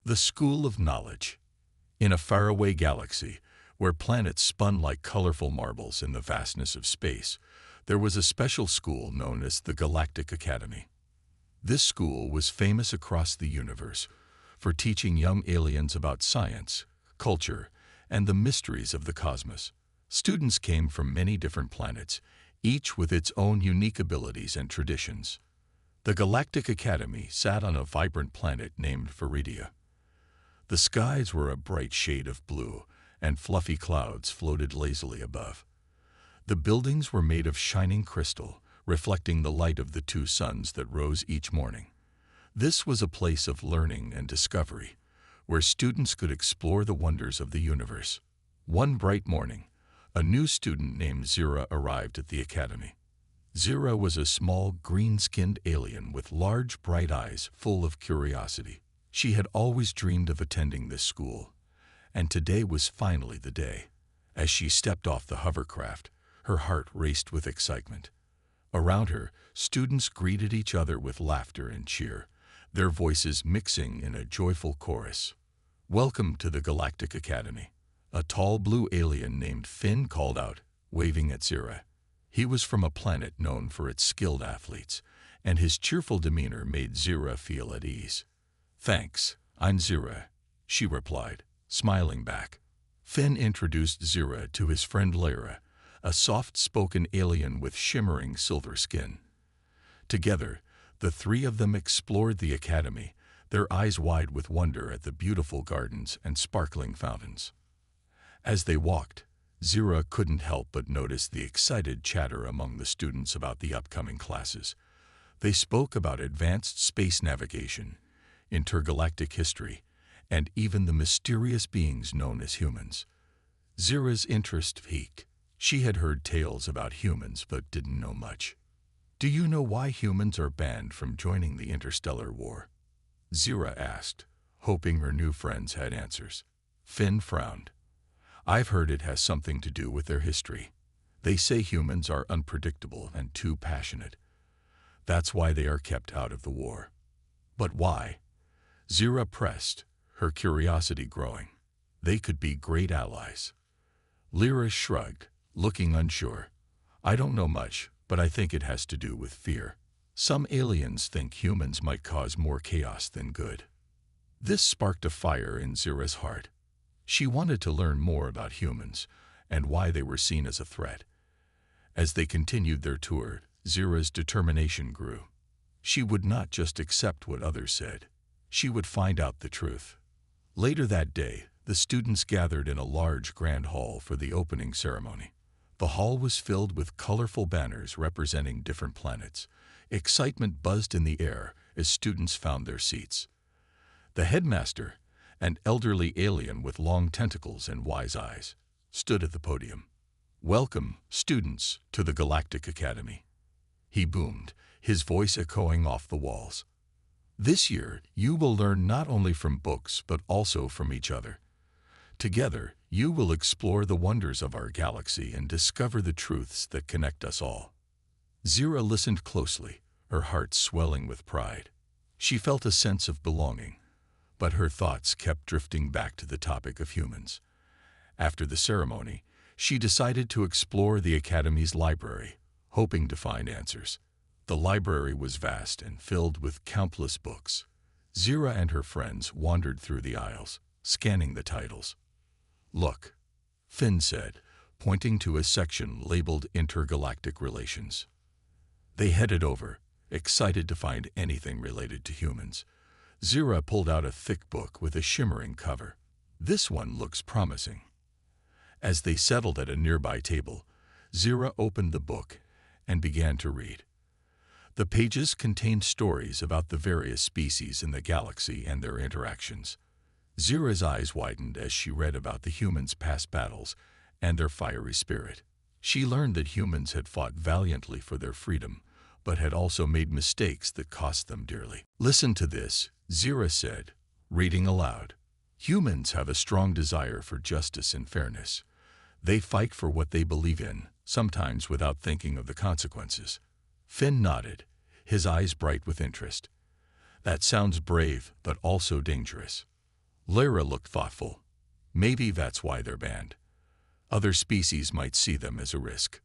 The School of Knowledge. In a faraway galaxy, where planets spun like colorful marbles in the vastness of space, there was a special school known as the Galactic Academy. This school was famous across the universe for teaching young aliens about science, culture, and the mysteries of the cosmos. Students came from many different planets, each with its own unique abilities and traditions. The Galactic Academy sat on a vibrant planet named Viridia. The skies were a bright shade of blue, and fluffy clouds floated lazily above. The buildings were made of shining crystal, reflecting the light of the two suns that rose each morning. This was a place of learning and discovery, where students could explore the wonders of the universe. One bright morning, a new student named Zira arrived at the academy. Zira was a small, green-skinned alien with large, bright eyes full of curiosity. She had always dreamed of attending this school, and today was finally the day. As she stepped off the hovercraft, her heart raced with excitement. Around her, students greeted each other with laughter and cheer, their voices mixing in a joyful chorus. "Welcome to the Galactic Academy," a tall blue alien named Finn called out, waving at Zira. He was from a planet known for its skilled athletes, and his cheerful demeanor made Zira feel at ease. "Thanks, I'm Zira," she replied, smiling back. Finn introduced Zira to his friend Lyra, a soft-spoken alien with shimmering silver skin. Together, the three of them explored the academy, their eyes wide with wonder at the beautiful gardens and sparkling fountains. As they walked, Zira couldn't help but notice the excited chatter among the students about the upcoming classes. They spoke about advanced space navigation, intergalactic history, and even the mysterious beings known as humans. Zira's interest piqued. She had heard tales about humans but didn't know much. "Do you know why humans are banned from joining the interstellar war?" Zira asked, hoping her new friends had answers. Finn frowned. "I've heard it has something to do with their history. They say humans are unpredictable and too passionate. That's why they are kept out of the war." "But why?" Zira pressed, her curiosity growing. "They could be great allies." Lyra shrugged, looking unsure. "I don't know much, but I think it has to do with fear. Some aliens think humans might cause more chaos than good." This sparked a fire in Zira's heart. She wanted to learn more about humans and why they were seen as a threat. As they continued their tour, Zira's determination grew. She would not just accept what others said. She would find out the truth. Later that day, the students gathered in a large grand hall for the opening ceremony. The hall was filled with colorful banners representing different planets. Excitement buzzed in the air as students found their seats. The headmaster, an elderly alien with long tentacles and wise eyes, stood at the podium. "Welcome, students, to the Galactic Academy," he boomed, his voice echoing off the walls. "This year, you will learn not only from books but also from each other. Together, you will explore the wonders of our galaxy and discover the truths that connect us all." Zira listened closely, her heart swelling with pride. She felt a sense of belonging, but her thoughts kept drifting back to the topic of humans. After the ceremony, she decided to explore the Academy's library, hoping to find answers. The library was vast and filled with countless books. Zira and her friends wandered through the aisles, scanning the titles. "Look," Finn said, pointing to a section labeled Intergalactic Relations. They headed over, excited to find anything related to humans. Zira pulled out a thick book with a shimmering cover. "This one looks promising." As they settled at a nearby table, Zira opened the book and began to read. The pages contained stories about the various species in the galaxy and their interactions. Zira's eyes widened as she read about the humans' past battles and their fiery spirit. She learned that humans had fought valiantly for their freedom, but had also made mistakes that cost them dearly. "Listen to this," Zira said, reading aloud. "Humans have a strong desire for justice and fairness. They fight for what they believe in, sometimes without thinking of the consequences." Finn nodded, his eyes bright with interest. "That sounds brave, but also dangerous." Lyra looked thoughtful. Maybe that's why they're banned. Other species might see them as a risk.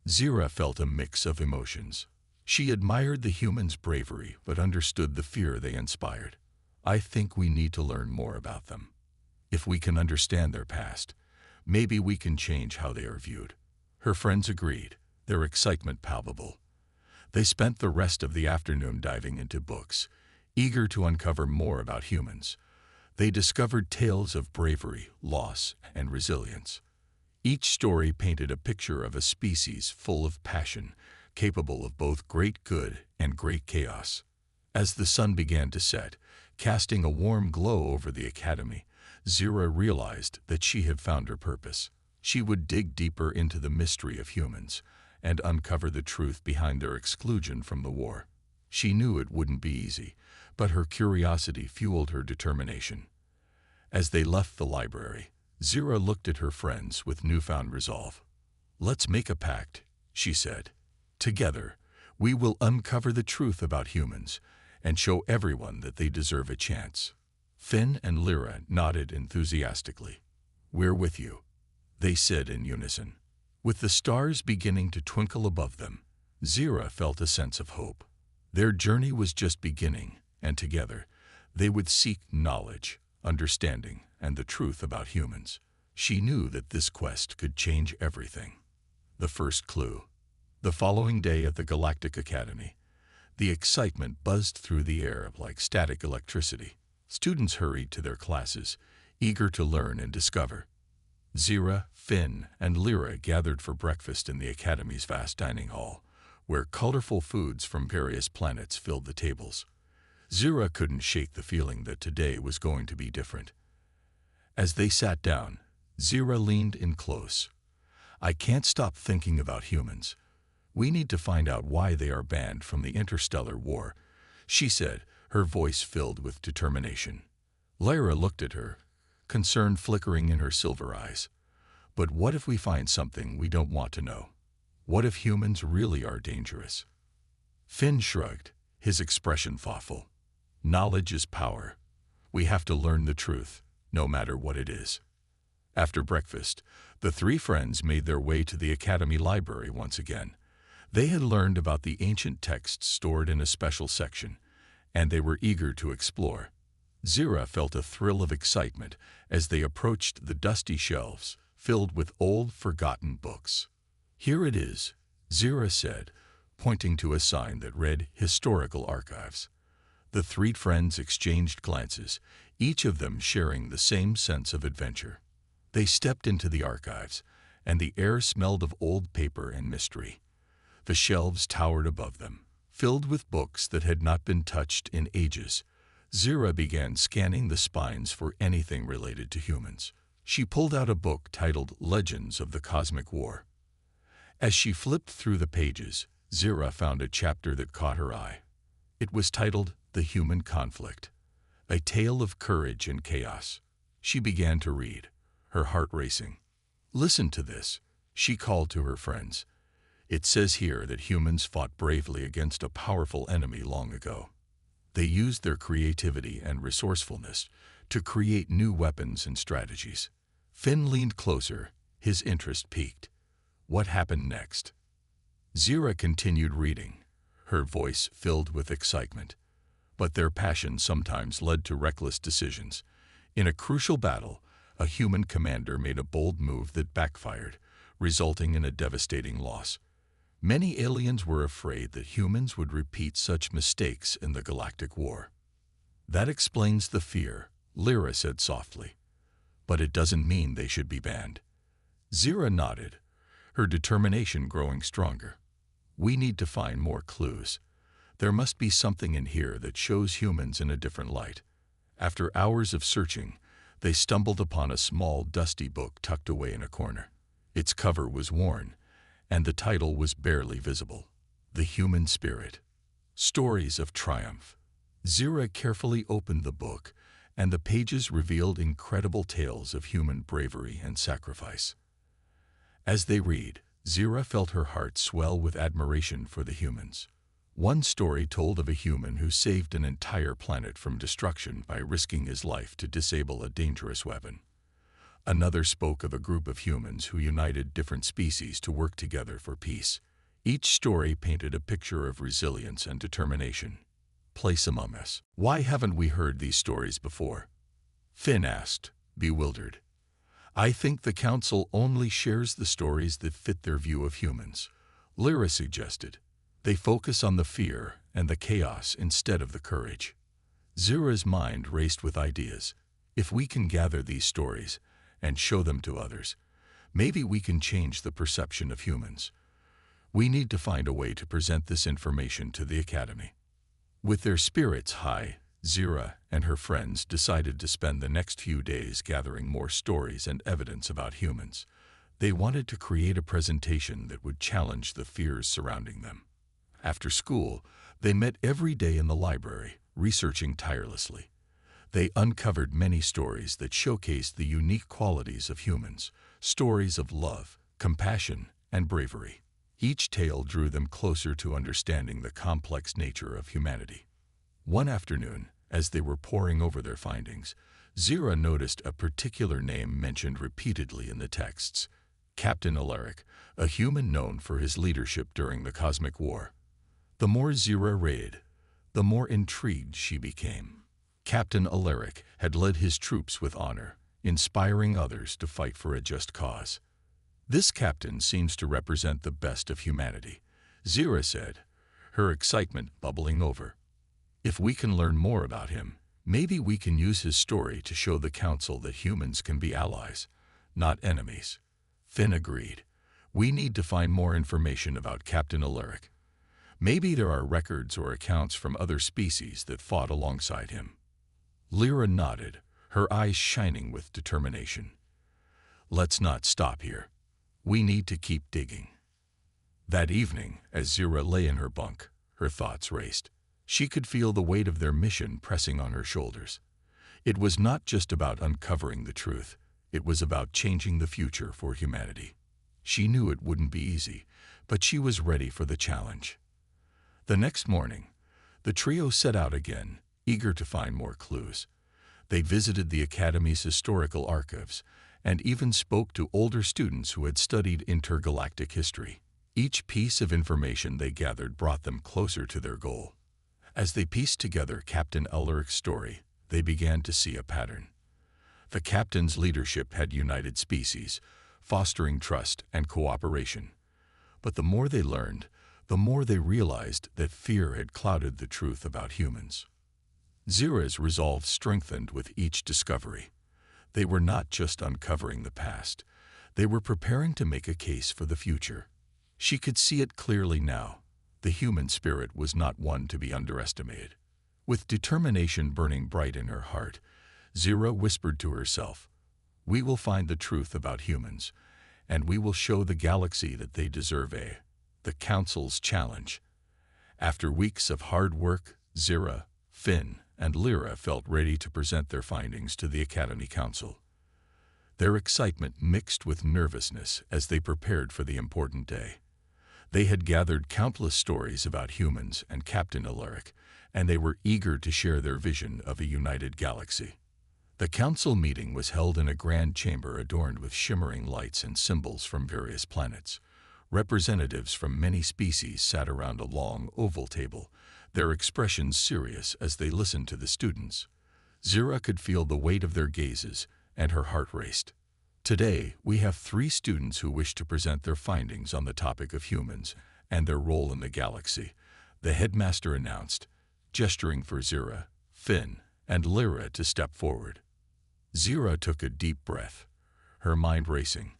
Zira felt a mix of emotions. She admired the humans' bravery, but understood the fear they inspired. I think we need to learn more about them. If we can understand their past, maybe we can change how they are viewed. Her friends agreed, their excitement palpable. They spent the rest of the afternoon diving into books, eager to uncover more about humans. They discovered tales of bravery, loss, and resilience. Each story painted a picture of a species full of passion, capable of both great good and great chaos. As the sun began to set, casting a warm glow over the academy, Zira realized that she had found her purpose. She would dig deeper into the mystery of humans and uncover the truth behind their exclusion from the war. She knew it wouldn't be easy, but her curiosity fueled her determination. As they left the library, Zira looked at her friends with newfound resolve. "Let's make a pact," she said. "Together, we will uncover the truth about humans and show everyone that they deserve a chance." Finn and Lyra nodded enthusiastically. "We're with you," they said in unison. With the stars beginning to twinkle above them, Zira felt a sense of hope. Their journey was just beginning, and together, they would seek knowledge, understanding, and the truth about humans. She knew that this quest could change everything. The first clue. The following day at the Galactic Academy, the excitement buzzed through the air like static electricity. Students hurried to their classes, eager to learn and discover. Zira, Finn, and Lyra gathered for breakfast in the Academy's vast dining hall, where colorful foods from various planets filled the tables. Zira couldn't shake the feeling that today was going to be different. As they sat down, Zira leaned in close. "I can't stop thinking about humans. We need to find out why they are banned from the interstellar war," she said, her voice filled with determination. Lyra looked at her, concern flickering in her silver eyes. "But what if we find something we don't want to know? What if humans really are dangerous?" Finn shrugged, his expression thoughtful. "Knowledge is power. We have to learn the truth, no matter what it is." After breakfast, the three friends made their way to the Academy Library once again. They had learned about the ancient texts stored in a special section, and they were eager to explore. Zira felt a thrill of excitement as they approached the dusty shelves filled with old, forgotten books. "Here it is," Zira said, pointing to a sign that read Historical Archives. The three friends exchanged glances, each of them sharing the same sense of adventure. They stepped into the archives, and the air smelled of old paper and mystery. The shelves towered above them, filled with books that had not been touched in ages. Zira began scanning the spines for anything related to humans. She pulled out a book titled Legends of the Cosmic War. As she flipped through the pages, Zira found a chapter that caught her eye. It was titled The Human Conflict, a tale of courage and chaos. She began to read, her heart racing. "Listen to this," she called to her friends. "It says here that humans fought bravely against a powerful enemy long ago. They used their creativity and resourcefulness to create new weapons and strategies." Finn leaned closer, his interest piqued. What happened next? Zira continued reading, her voice filled with excitement. But their passion sometimes led to reckless decisions. In a crucial battle, a human commander made a bold move that backfired, resulting in a devastating loss. Many aliens were afraid that humans would repeat such mistakes in the Galactic War. "That explains the fear," Lyra said softly. "But it doesn't mean they should be banned." Zira nodded, her determination growing stronger. "We need to find more clues. There must be something in here that shows humans in a different light." After hours of searching, they stumbled upon a small, dusty book tucked away in a corner. Its cover was worn, and the title was barely visible. The Human Spirit. Stories of Triumph. Zira carefully opened the book, and the pages revealed incredible tales of human bravery and sacrifice. As they read, Zira felt her heart swell with admiration for the humans. One story told of a human who saved an entire planet from destruction by risking his life to disable a dangerous weapon. Another spoke of a group of humans who united different species to work together for peace. Each story painted a picture of resilience and determination. Place among us. Why haven't we heard these stories before? Finn asked, bewildered. I think the Council only shares the stories that fit their view of humans, Lyra suggested. They focus on the fear and the chaos instead of the courage. Zira's mind raced with ideas. If we can gather these stories and show them to others, maybe we can change the perception of humans. We need to find a way to present this information to the Academy. With their spirits high, Zira and her friends decided to spend the next few days gathering more stories and evidence about humans. They wanted to create a presentation that would challenge the fears surrounding them. After school, they met every day in the library, researching tirelessly. They uncovered many stories that showcased the unique qualities of humans, stories of love, compassion, and bravery. Each tale drew them closer to understanding the complex nature of humanity. One afternoon, as they were poring over their findings, Zira noticed a particular name mentioned repeatedly in the texts: Captain Alaric, a human known for his leadership during the Cosmic War. The more Zira read, the more intrigued she became. Captain Alaric had led his troops with honor, inspiring others to fight for a just cause. This captain seems to represent the best of humanity, Zira said, her excitement bubbling over. If we can learn more about him, maybe we can use his story to show the Council that humans can be allies, not enemies. Finn agreed. We need to find more information about Captain Alaric. Maybe there are records or accounts from other species that fought alongside him. Lyra nodded, her eyes shining with determination. Let's not stop here. We need to keep digging. That evening, as Zira lay in her bunk, her thoughts raced. She could feel the weight of their mission pressing on her shoulders. It was not just about uncovering the truth. It was about changing the future for humanity. She knew it wouldn't be easy, but she was ready for the challenge. The next morning, the trio set out again, eager to find more clues. They visited the Academy's historical archives and even spoke to older students who had studied intergalactic history. Each piece of information they gathered brought them closer to their goal. As they pieced together Captain Alaric's story, they began to see a pattern. The captain's leadership had united species, fostering trust and cooperation. But the more they learned, the more they realized that fear had clouded the truth about humans. Zira's resolve strengthened with each discovery. They were not just uncovering the past, they were preparing to make a case for the future. She could see it clearly now. The human spirit was not one to be underestimated. With determination burning bright in her heart, Zira whispered to herself, "We will find the truth about humans, and we will show the galaxy that they deserve the Council's challenge." After weeks of hard work, Zira, Finn, and Lyra felt ready to present their findings to the Academy Council. Their excitement mixed with nervousness as they prepared for the important day. They had gathered countless stories about humans and Captain Alaric, and they were eager to share their vision of a united galaxy. The council meeting was held in a grand chamber adorned with shimmering lights and symbols from various planets. Representatives from many species sat around a long oval table, their expressions serious as they listened to the students. Zira could feel the weight of their gazes, and her heart raced. Today, we have 3 students who wish to present their findings on the topic of humans and their role in the galaxy, the headmaster announced, gesturing for Zira, Finn, and Lyra to step forward. Zira took a deep breath, her mind racing.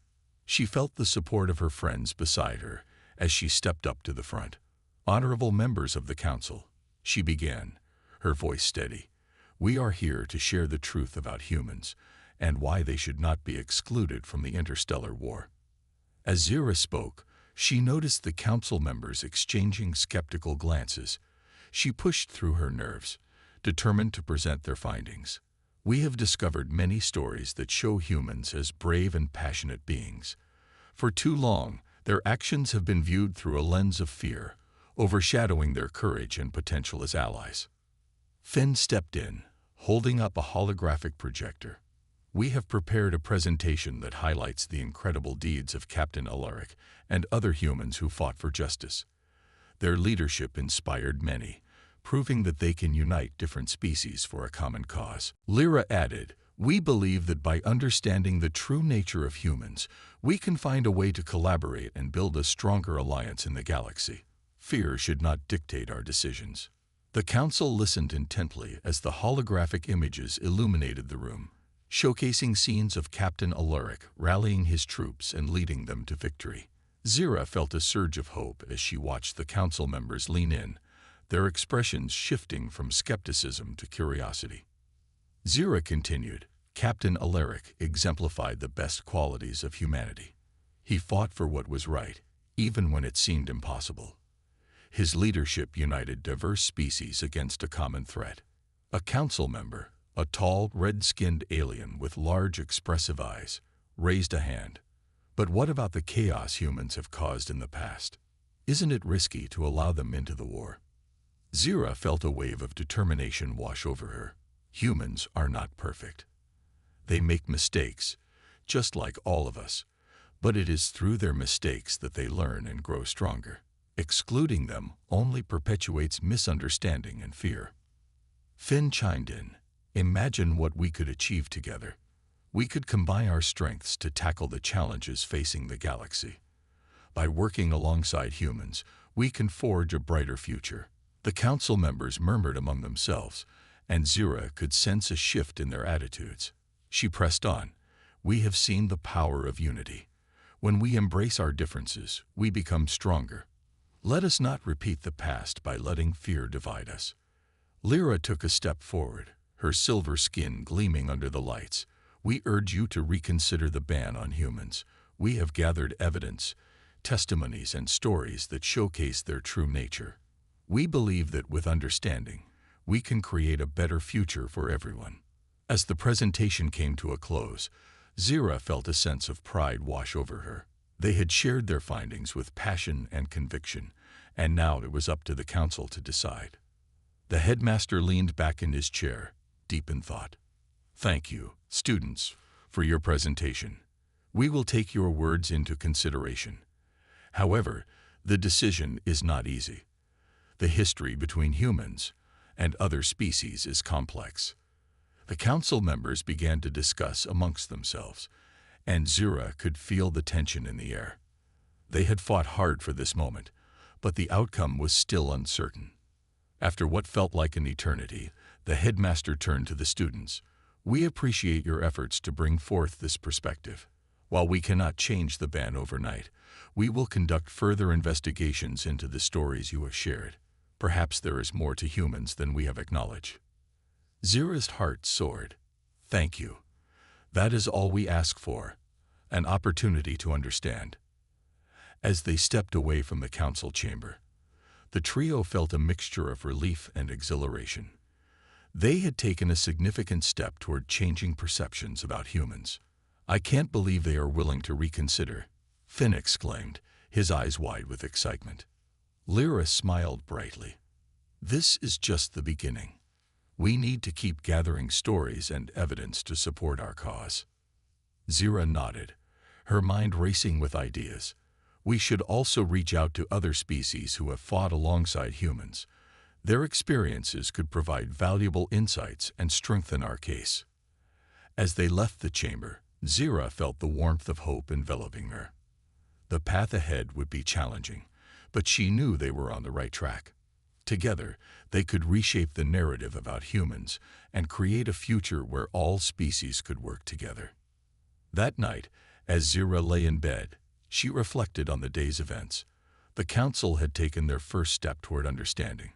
She felt the support of her friends beside her as she stepped up to the front. "Honorable members of the council," she began, her voice steady, "we are here to share the truth about humans and why they should not be excluded from the interstellar war." As Zira spoke, she noticed the council members exchanging skeptical glances. She pushed through her nerves, determined to present their findings. "We have discovered many stories that show humans as brave and passionate beings. For too long, their actions have been viewed through a lens of fear, overshadowing their courage and potential as allies. Finn stepped in, holding up a holographic projector. We have prepared a presentation that highlights the incredible deeds of Captain Alaric and other humans who fought for justice. Their leadership inspired many, proving that they can unite different species for a common cause. Lyra added, "We believe that by understanding the true nature of humans, we can find a way to collaborate and build a stronger alliance in the galaxy. Fear should not dictate our decisions." The council listened intently as the holographic images illuminated the room, showcasing scenes of Captain Alaric rallying his troops and leading them to victory. Zira felt a surge of hope as she watched the council members lean in, their expressions shifting from skepticism to curiosity. Zira continued, "Captain Alaric exemplified the best qualities of humanity. He fought for what was right, even when it seemed impossible. His leadership united diverse species against a common threat." A council member, a tall, red-skinned alien with large, expressive eyes, raised a hand. "But what about the chaos humans have caused in the past? Isn't it risky to allow them into the war?" Zira felt a wave of determination wash over her. Humans are not perfect. They make mistakes, just like all of us, but it is through their mistakes that they learn and grow stronger. Excluding them only perpetuates misunderstanding and fear. Finn chimed in, "Imagine what we could achieve together. We could combine our strengths to tackle the challenges facing the galaxy. By working alongside humans, we can forge a brighter future." The council members murmured among themselves, and Zira could sense a shift in their attitudes. She pressed on, "We have seen the power of unity. When we embrace our differences, we become stronger. Let us not repeat the past by letting fear divide us." Lyra took a step forward, her silver skin gleaming under the lights. "We urge you to reconsider the ban on humans. We have gathered evidence, testimonies, and stories that showcase their true nature. We believe that with understanding, we can create a better future for everyone." As the presentation came to a close, Zira felt a sense of pride wash over her. They had shared their findings with passion and conviction, and now it was up to the council to decide. The headmaster leaned back in his chair, deep in thought. "Thank you, students, for your presentation. We will take your words into consideration. However, the decision is not easy. The history between humans and other species is complex." The council members began to discuss amongst themselves, and Zira could feel the tension in the air. They had fought hard for this moment, but the outcome was still uncertain. After what felt like an eternity, the headmaster turned to the students. "We appreciate your efforts to bring forth this perspective. While we cannot change the ban overnight, we will conduct further investigations into the stories you have shared. Perhaps there is more to humans than we have acknowledged." Zira's heart soared. "Thank you. That is all we ask for, an opportunity to understand." As they stepped away from the council chamber, the trio felt a mixture of relief and exhilaration. They had taken a significant step toward changing perceptions about humans. "I can't believe they are willing to reconsider," Finn exclaimed, his eyes wide with excitement. Lyra smiled brightly. "This is just the beginning. We need to keep gathering stories and evidence to support our cause." Zira nodded, her mind racing with ideas. "We should also reach out to other species who have fought alongside humans. Their experiences could provide valuable insights and strengthen our case." As they left the chamber, Zira felt the warmth of hope enveloping her. The path ahead would be challenging, but she knew they were on the right track. Together, they could reshape the narrative about humans and create a future where all species could work together. That night, as Zira lay in bed, she reflected on the day's events. The council had taken their first step toward understanding,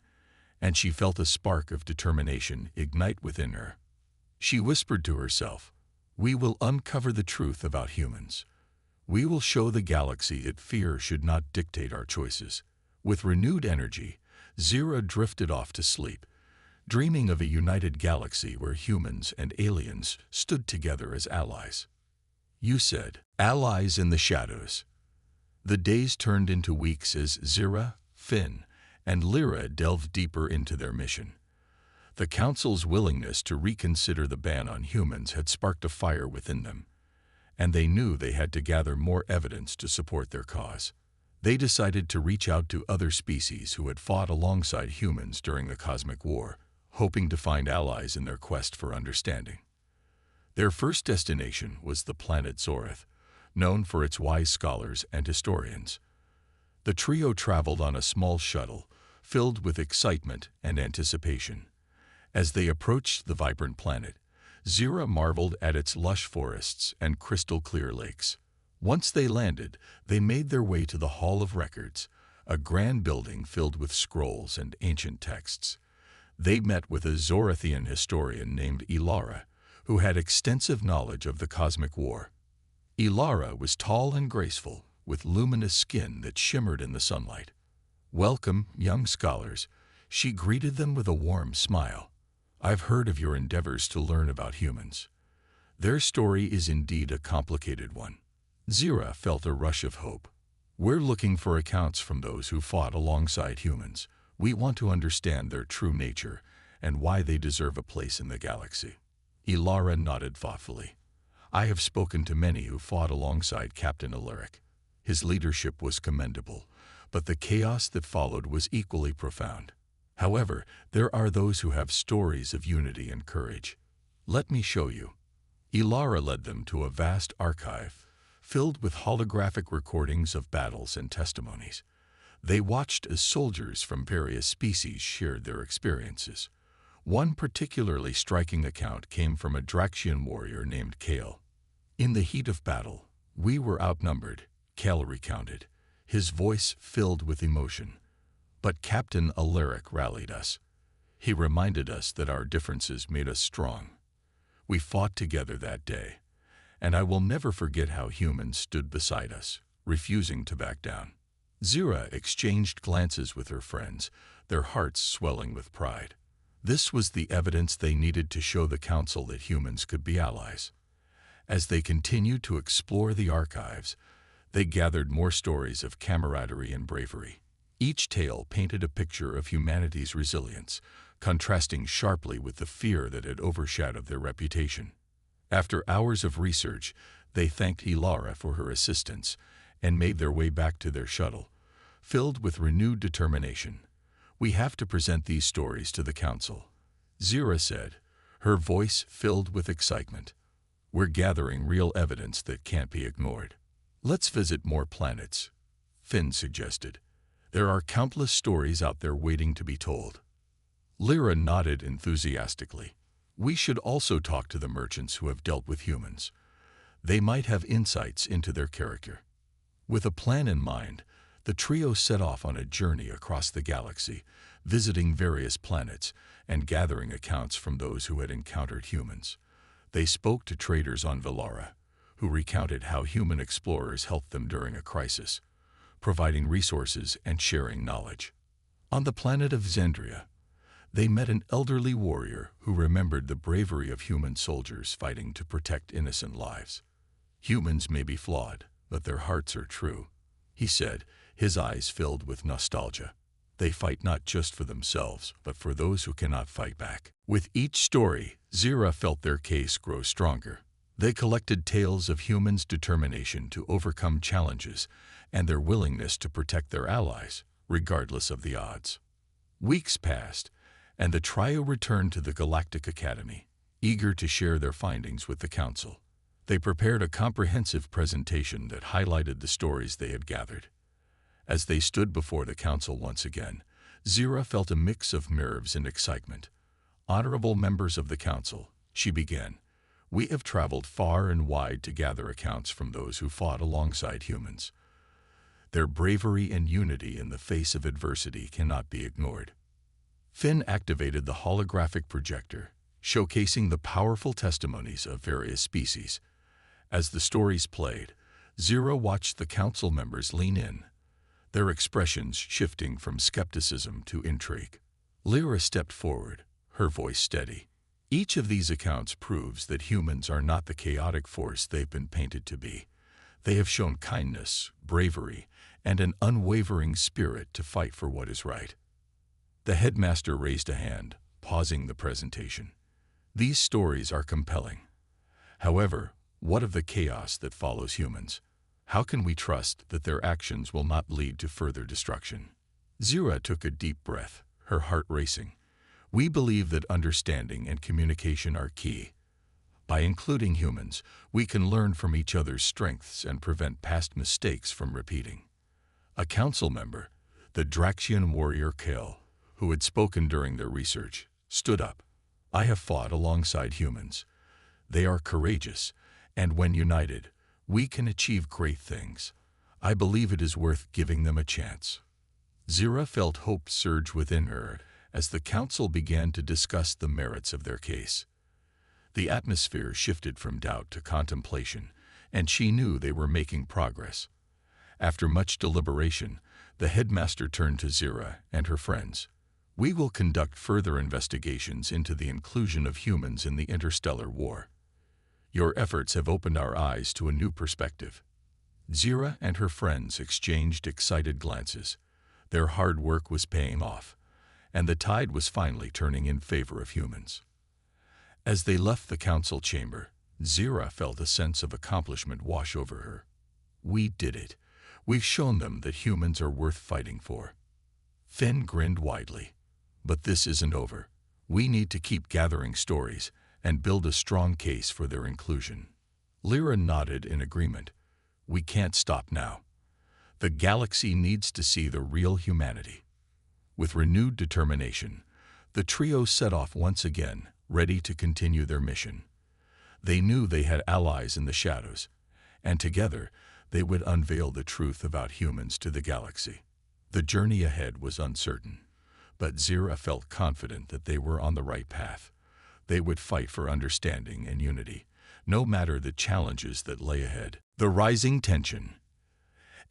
and she felt a spark of determination ignite within her. She whispered to herself, "We will uncover the truth about humans. We will show the galaxy that fear should not dictate our choices." With renewed energy, Zira drifted off to sleep, dreaming of a united galaxy where humans and aliens stood together as allies. You said, allies in the shadows. The days turned into weeks as Zira, Finn, and Lyra delved deeper into their mission. The Council's willingness to reconsider the ban on humans had sparked a fire within them, and they knew they had to gather more evidence to support their cause. They decided to reach out to other species who had fought alongside humans during the Cosmic War, hoping to find allies in their quest for understanding. Their first destination was the planet Zorith, known for its wise scholars and historians. The trio traveled on a small shuttle, filled with excitement and anticipation. As they approached the vibrant planet, Zira marveled at its lush forests and crystal-clear lakes. Once they landed, they made their way to the Hall of Records, a grand building filled with scrolls and ancient texts. They met with a Zorithian historian named Ilara, who had extensive knowledge of the Cosmic War. Ilara was tall and graceful, with luminous skin that shimmered in the sunlight. "Welcome, young scholars," she greeted them with a warm smile. "I've heard of your endeavors to learn about humans. Their story is indeed a complicated one." Zira felt a rush of hope. "We're looking for accounts from those who fought alongside humans. We want to understand their true nature and why they deserve a place in the galaxy." Ilara nodded thoughtfully. "I have spoken to many who fought alongside Captain Alaric. His leadership was commendable, but the chaos that followed was equally profound. However, there are those who have stories of unity and courage. Let me show you." Ilara led them to a vast archive, filled with holographic recordings of battles and testimonies. They watched as soldiers from various species shared their experiences. One particularly striking account came from a Draxian warrior named Kale. "In the heat of battle, we were outnumbered," Kale recounted, his voice filled with emotion. "But Captain Alaric rallied us. He reminded us that our differences made us strong. We fought together that day, and I will never forget how humans stood beside us, refusing to back down." Zira exchanged glances with her friends, their hearts swelling with pride. This was the evidence they needed to show the Council that humans could be allies. As they continued to explore the archives, they gathered more stories of camaraderie and bravery. Each tale painted a picture of humanity's resilience, contrasting sharply with the fear that had overshadowed their reputation. After hours of research, they thanked Ilara for her assistance and made their way back to their shuttle, filled with renewed determination. "We have to present these stories to the Council," Zira said, her voice filled with excitement. "We're gathering real evidence that can't be ignored." "Let's visit more planets," Finn suggested. "There are countless stories out there waiting to be told." Lyra nodded enthusiastically. "We should also talk to the merchants who have dealt with humans. They might have insights into their character." With a plan in mind, the trio set off on a journey across the galaxy, visiting various planets and gathering accounts from those who had encountered humans. They spoke to traders on Velara, who recounted how human explorers helped them during a crisis, providing resources and sharing knowledge. On the planet of Zendria, they met an elderly warrior who remembered the bravery of human soldiers fighting to protect innocent lives. "Humans may be flawed, but their hearts are true," he said, his eyes filled with nostalgia. "They fight not just for themselves, but for those who cannot fight back." With each story, Zira felt their case grow stronger. They collected tales of humans' determination to overcome challenges and their willingness to protect their allies, regardless of the odds. Weeks passed, and the trio returned to the Galactic Academy, eager to share their findings with the Council. They prepared a comprehensive presentation that highlighted the stories they had gathered. As they stood before the Council once again, Zira felt a mix of nerves and excitement. "Honorable members of the Council," she began, "we have traveled far and wide to gather accounts from those who fought alongside humans. Their bravery and unity in the face of adversity cannot be ignored." Finn activated the holographic projector, showcasing the powerful testimonies of various species. As the stories played, Zira watched the Council members lean in, their expressions shifting from skepticism to intrigue. Lyra stepped forward, her voice steady. "Each of these accounts proves that humans are not the chaotic force they've been painted to be. They have shown kindness, bravery, and an unwavering spirit to fight for what is right. The headmaster raised a hand, pausing the presentation. These stories are compelling. However, what of the chaos that follows humans? How can we trust that their actions will not lead to further destruction? Zira took a deep breath, her heart racing. We believe that understanding and communication are key. By including humans, we can learn from each other's strengths and prevent past mistakes from repeating. A council member, the Draxian warrior Kale, who had spoken during their research, stood up. I have fought alongside humans. They are courageous, and when united, we can achieve great things. I believe it is worth giving them a chance. Zira felt hope surge within her as the council began to discuss the merits of their case. The atmosphere shifted from doubt to contemplation, and she knew they were making progress. After much deliberation, the headmaster turned to Zira and her friends. We will conduct further investigations into the inclusion of humans in the interstellar war. Your efforts have opened our eyes to a new perspective. Zira and her friends exchanged excited glances. Their hard work was paying off, and the tide was finally turning in favor of humans. As they left the council chamber, Zira felt a sense of accomplishment wash over her. We did it. We've shown them that humans are worth fighting for. Finn grinned widely. But this isn't over. We need to keep gathering stories and build a strong case for their inclusion. Lyra nodded in agreement. We can't stop now. The galaxy needs to see the real humanity. With renewed determination, the trio set off once again, ready to continue their mission. They knew they had allies in the shadows, and together they would unveil the truth about humans to the galaxy. The journey ahead was uncertain, but Zira felt confident that they were on the right path. They would fight for understanding and unity, no matter the challenges that lay ahead. The rising tension.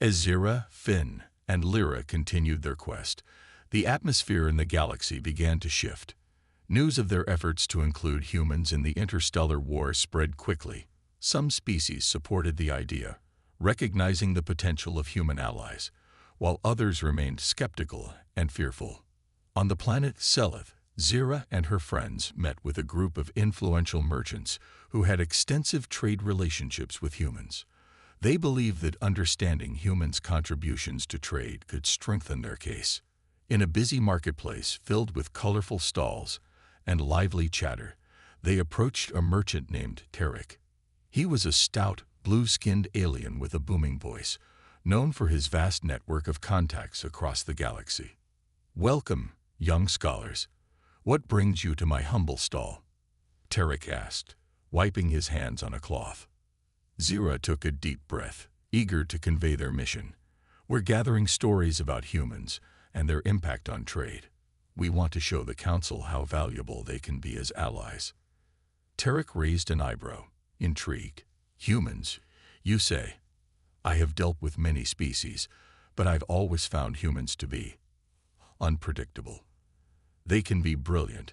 As Zira, Finn, and Lyra continued their quest, the atmosphere in the galaxy began to shift. News of their efforts to include humans in the interstellar war spread quickly. Some species supported the idea, recognizing the potential of human allies, while others remained skeptical and fearful. On the planet Selith, Zira and her friends met with a group of influential merchants who had extensive trade relationships with humans. They believed that understanding humans' contributions to trade could strengthen their case. In a busy marketplace filled with colorful stalls and lively chatter, they approached a merchant named Tarek. He was a stout, blue-skinned alien with a booming voice, known for his vast network of contacts across the galaxy. Welcome, young scholars. What brings you to my humble stall? Tarek asked, wiping his hands on a cloth. Zira took a deep breath, eager to convey their mission. We're gathering stories about humans and their impact on trade. We want to show the council how valuable they can be as allies. Tarek raised an eyebrow, intrigued. Humans, you say? I have dealt with many species, but I've always found humans to be unpredictable. They can be brilliant,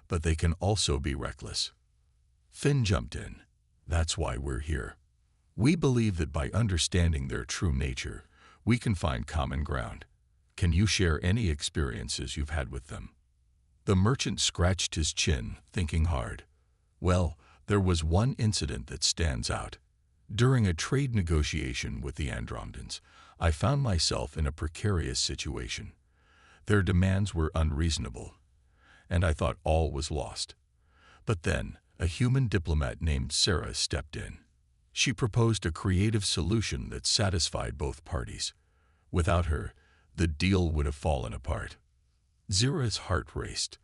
but they can also be reckless. Finn jumped in. That's why we're here. We believe that by understanding their true nature, we can find common ground. Can you share any experiences you've had with them? The merchant scratched his chin, thinking hard. Well, there was one incident that stands out. During a trade negotiation with the Andromedans, I found myself in a precarious situation. Their demands were unreasonable, and I thought all was lost. But then, a human diplomat named Sarah stepped in. She proposed a creative solution that satisfied both parties. Without her, the deal would have fallen apart. Zira's heart raced.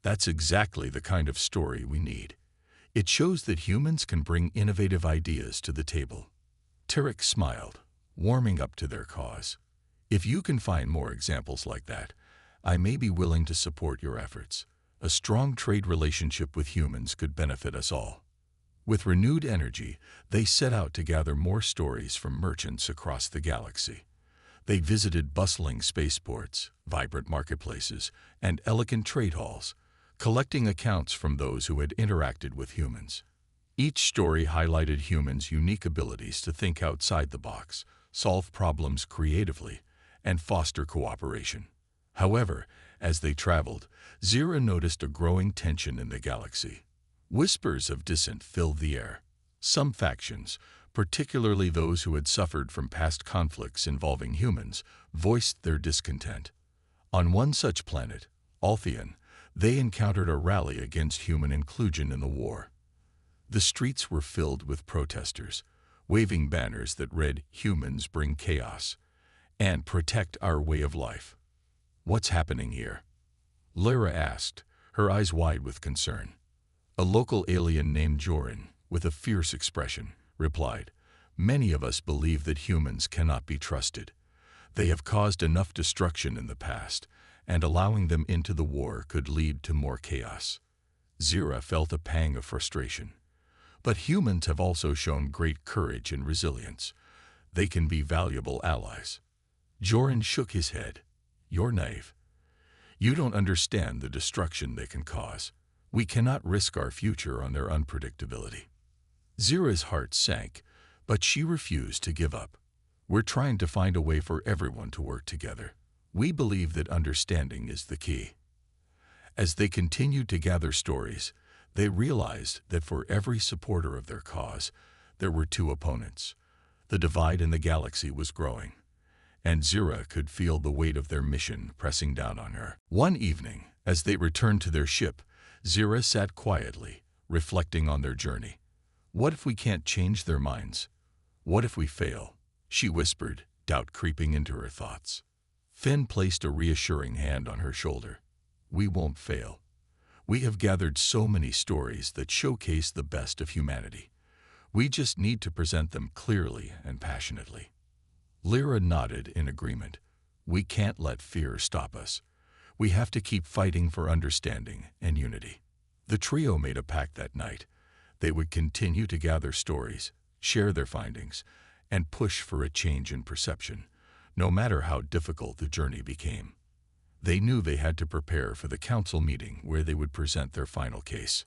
That's exactly the kind of story we need. It shows that humans can bring innovative ideas to the table. Tarek smiled, warming up to their cause. If you can find more examples like that, I may be willing to support your efforts. A strong trade relationship with humans could benefit us all. With renewed energy, they set out to gather more stories from merchants across the galaxy. They visited bustling spaceports, vibrant marketplaces, and elegant trade halls, collecting accounts from those who had interacted with humans. Each story highlighted humans' unique abilities to think outside the box, solve problems creatively, and foster cooperation. However, As they traveled, Zira noticed a growing tension in the galaxy. Whispers of dissent filled the air. Some factions, particularly those who had suffered from past conflicts involving humans, voiced their discontent. On one such planet, Altheon, they encountered a rally against human inclusion in the war. The streets were filled with protesters, waving banners that read, "Humans bring chaos," and "Protect our way of life." "What's happening here?" Lyra asked, her eyes wide with concern. A local alien named Joran, with a fierce expression, replied, "Many of us believe that humans cannot be trusted. They have caused enough destruction in the past, and allowing them into the war could lead to more chaos." Zira felt a pang of frustration. But humans have also shown great courage and resilience. They can be valuable allies. Joran shook his head. "You're naive. You don't understand the destruction they can cause. We cannot risk our future on their unpredictability." Zira's heart sank, but she refused to give up. "We're trying to find a way for everyone to work together. We believe that understanding is the key." As they continued to gather stories, they realized that for every supporter of their cause, there were two opponents. The divide in the galaxy was growing, and Zira could feel the weight of their mission pressing down on her. One evening, as they returned to their ship, Zira sat quietly, reflecting on their journey. "What if we can't change their minds? What if we fail?" she whispered, doubt creeping into her thoughts. Finn placed a reassuring hand on her shoulder. "We won't fail. We have gathered so many stories that showcase the best of humanity. We just need to present them clearly and passionately." Lyra nodded in agreement. "We can't let fear stop us. We have to keep fighting for understanding and unity." The trio made a pact that night. They would continue to gather stories, share their findings, and push for a change in perception, no matter how difficult the journey became. They knew they had to prepare for the council meeting where they would present their final case.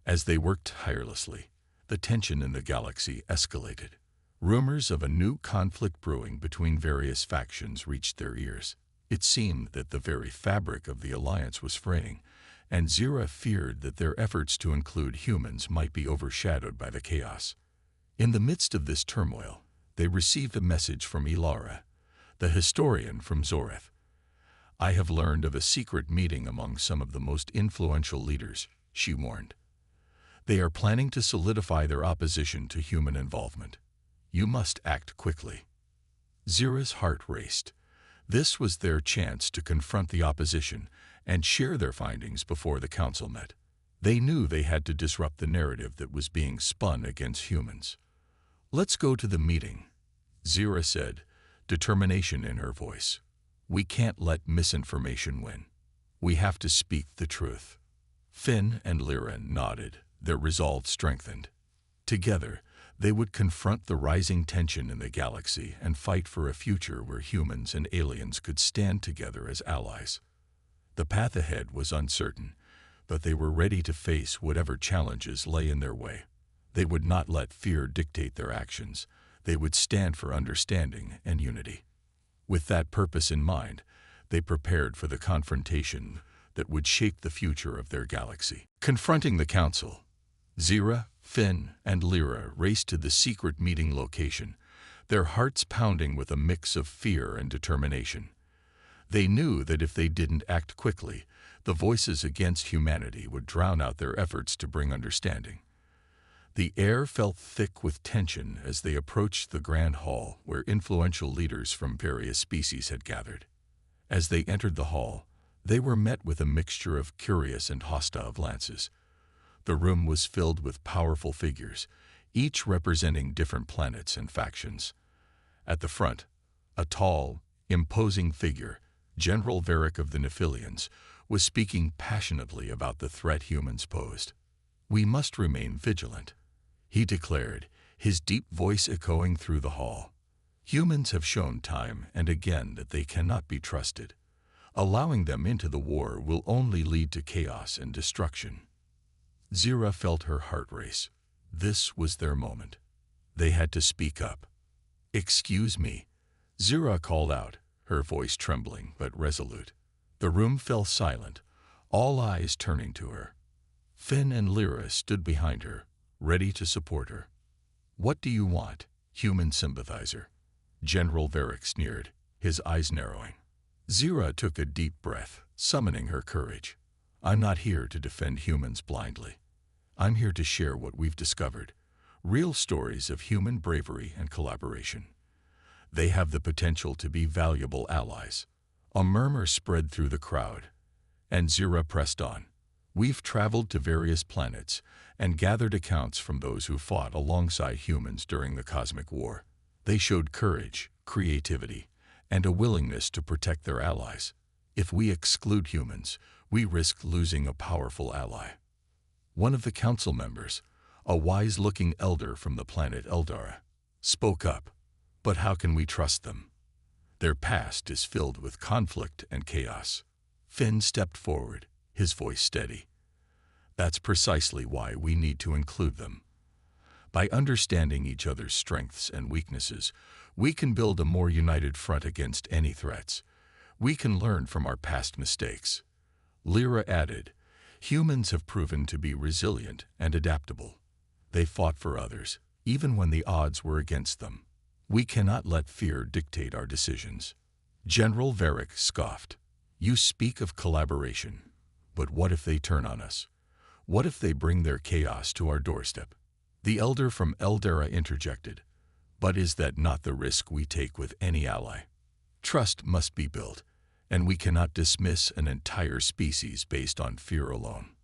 As they worked tirelessly, the tension in the galaxy escalated. Rumors of a new conflict brewing between various factions reached their ears. It seemed that the very fabric of the alliance was fraying, and Zira feared that their efforts to include humans might be overshadowed by the chaos. In the midst of this turmoil, they received a message from Ilara, the historian from Zoreth. "I have learned of a secret meeting among some of the most influential leaders," she warned. "They are planning to solidify their opposition to human involvement. You must act quickly." Zira's heart raced. This was their chance to confront the opposition and share their findings before the council met. They knew they had to disrupt the narrative that was being spun against humans. "Let's go to the meeting," Zira said, determination in her voice. "We can't let misinformation win. We have to speak the truth." Finn and Lyra nodded, their resolve strengthened. Together, they would confront the rising tension in the galaxy and fight for a future where humans and aliens could stand together as allies. The path ahead was uncertain, but they were ready to face whatever challenges lay in their way. They would not let fear dictate their actions. They would stand for understanding and unity. With that purpose in mind, they prepared for the confrontation that would shape the future of their galaxy. Confronting the council, Zira, Finn, and Lyra raced to the secret meeting location, their hearts pounding with a mix of fear and determination. They knew that if they didn't act quickly, the voices against humanity would drown out their efforts to bring understanding. The air felt thick with tension as they approached the grand hall where influential leaders from various species had gathered. As they entered the hall, they were met with a mixture of curious and hostile glances. The room was filled with powerful figures, each representing different planets and factions. At the front, a tall, imposing figure, General Varric of the Nephilians, was speaking passionately about the threat humans posed. "We must remain vigilant," he declared, his deep voice echoing through the hall. "Humans have shown time and again that they cannot be trusted. Allowing them into the war will only lead to chaos and destruction." Zira felt her heart race. This was their moment. They had to speak up. "Excuse me," Zira called out, her voice trembling but resolute. The room fell silent, all eyes turning to her. Finn and Lyra stood behind her, ready to support her. "What do you want, human sympathizer?" General Varric sneered, his eyes narrowing. Zira took a deep breath, summoning her courage. "I'm not here to defend humans blindly. I'm here to share what we've discovered, real stories of human bravery and collaboration. They have the potential to be valuable allies." A murmur spread through the crowd, and Zira pressed on. "We've traveled to various planets and gathered accounts from those who fought alongside humans during the Cosmic War. They showed courage, creativity, and a willingness to protect their allies. If we exclude humans, we risk losing a powerful ally." One of the council members, a wise-looking elder from the planet Eldara, spoke up. "But how can we trust them? Their past is filled with conflict and chaos." Finn stepped forward, his voice steady. "That's precisely why we need to include them. By understanding each other's strengths and weaknesses, we can build a more united front against any threats. We can learn from our past mistakes." Lyra added, "Humans have proven to be resilient and adaptable. They fought for others, even when the odds were against them. We cannot let fear dictate our decisions." General Varric scoffed. "You speak of collaboration, but what if they turn on us? What if they bring their chaos to our doorstep?" The elder from Eldara interjected. "But is that not the risk we take with any ally? Trust must be built, and we cannot dismiss an entire species based on fear alone."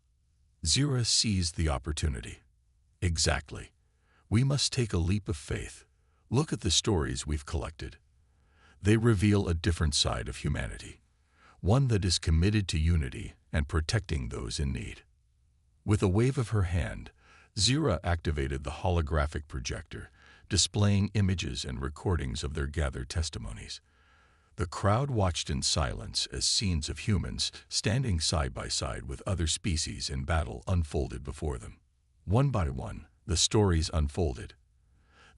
Zira seized the opportunity. "Exactly. We must take a leap of faith. Look at the stories we've collected. They reveal a different side of humanity, one that is committed to unity and protecting those in need." With a wave of her hand, Zira activated the holographic projector, displaying images and recordings of their gathered testimonies. The crowd watched in silence as scenes of humans standing side by side with other species in battle unfolded before them. One by one, the stories unfolded.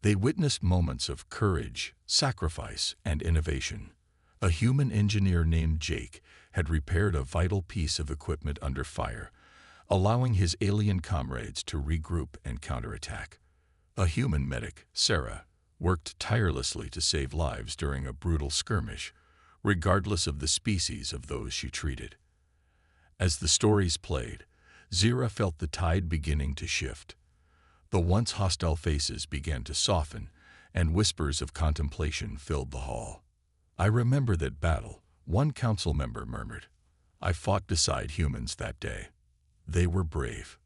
They witnessed moments of courage, sacrifice, and innovation. A human engineer named Jake had repaired a vital piece of equipment under fire, allowing his alien comrades to regroup and counterattack. A human medic, Sarah, worked tirelessly to save lives during a brutal skirmish, regardless of the species of those she treated. As the stories played, Zira felt the tide beginning to shift. The once hostile faces began to soften, and whispers of contemplation filled the hall. "I remember that battle," one council member murmured. "I fought beside humans that day. They were brave."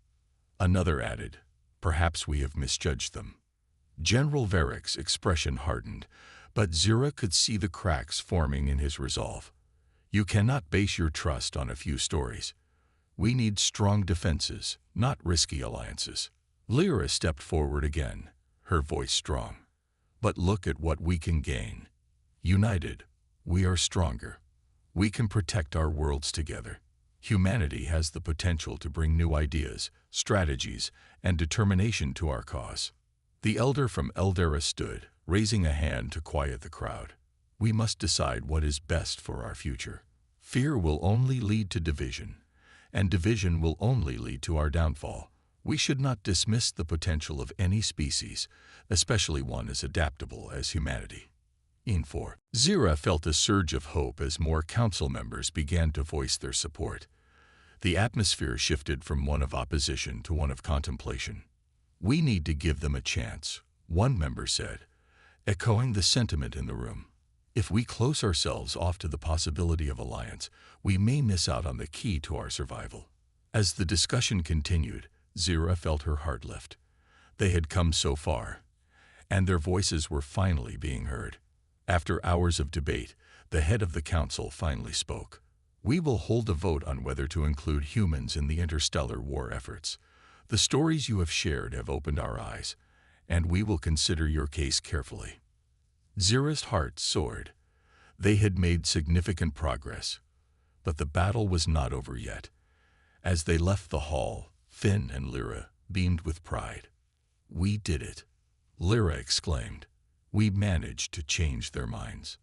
Another added, "Perhaps we have misjudged them." General Varric's expression hardened, but Zira could see the cracks forming in his resolve. "You cannot base your trust on a few stories. We need strong defenses, not risky alliances." Lyra stepped forward again, her voice strong. "But look at what we can gain. United, we are stronger. We can protect our worlds together. Humanity has the potential to bring new ideas, strategies, and determination to our cause." The elder from Eldara stood, raising a hand to quiet the crowd. "We must decide what is best for our future. Fear will only lead to division, and division will only lead to our downfall. We should not dismiss the potential of any species, especially one as adaptable as humanity." Zira felt a surge of hope as more council members began to voice their support. The atmosphere shifted from one of opposition to one of contemplation. "We need to give them a chance," one member said, echoing the sentiment in the room. "If we close ourselves off to the possibility of alliance, we may miss out on the key to our survival." As the discussion continued, Zira felt her heart lift. They had come so far, and their voices were finally being heard. After hours of debate, the head of the council finally spoke. "We will hold a vote on whether to include humans in the interstellar war efforts. The stories you have shared have opened our eyes, and we will consider your case carefully." Zira's heart soared. They had made significant progress, but the battle was not over yet. As they left the hall, Finn and Lyra beamed with pride. "We did it," Lyra exclaimed. "We managed to change their minds."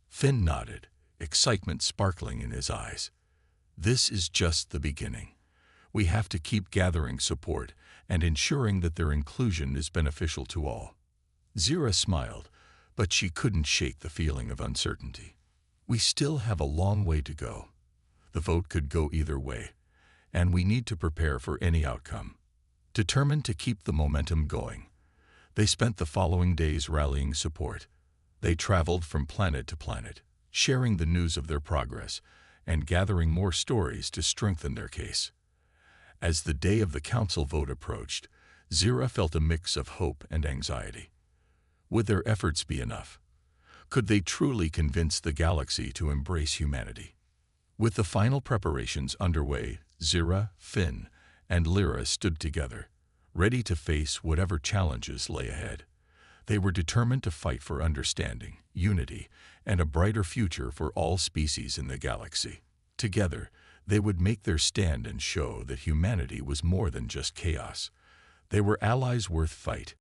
Finn nodded, excitement sparkling in his eyes. This is just the beginning. We have to keep gathering support and ensuring that their inclusion is beneficial to all. Zira smiled, but she couldn't shake the feeling of uncertainty. We still have a long way to go. The vote could go either way, and we need to prepare for any outcome. Determined to keep the momentum going, they spent the following days rallying support. They traveled from planet to planet, sharing the news of their progress and gathering more stories to strengthen their case. As the day of the council vote approached, Zira felt a mix of hope and anxiety. Would their efforts be enough? Could they truly convince the galaxy to embrace humanity? With the final preparations underway, Zira, Finn, and Lyra stood together, ready to face whatever challenges lay ahead. They were determined to fight for understanding, unity, and a brighter future for all species in the galaxy. Together, they would make their stand and show that humanity was more than just chaos. They were allies worth fight,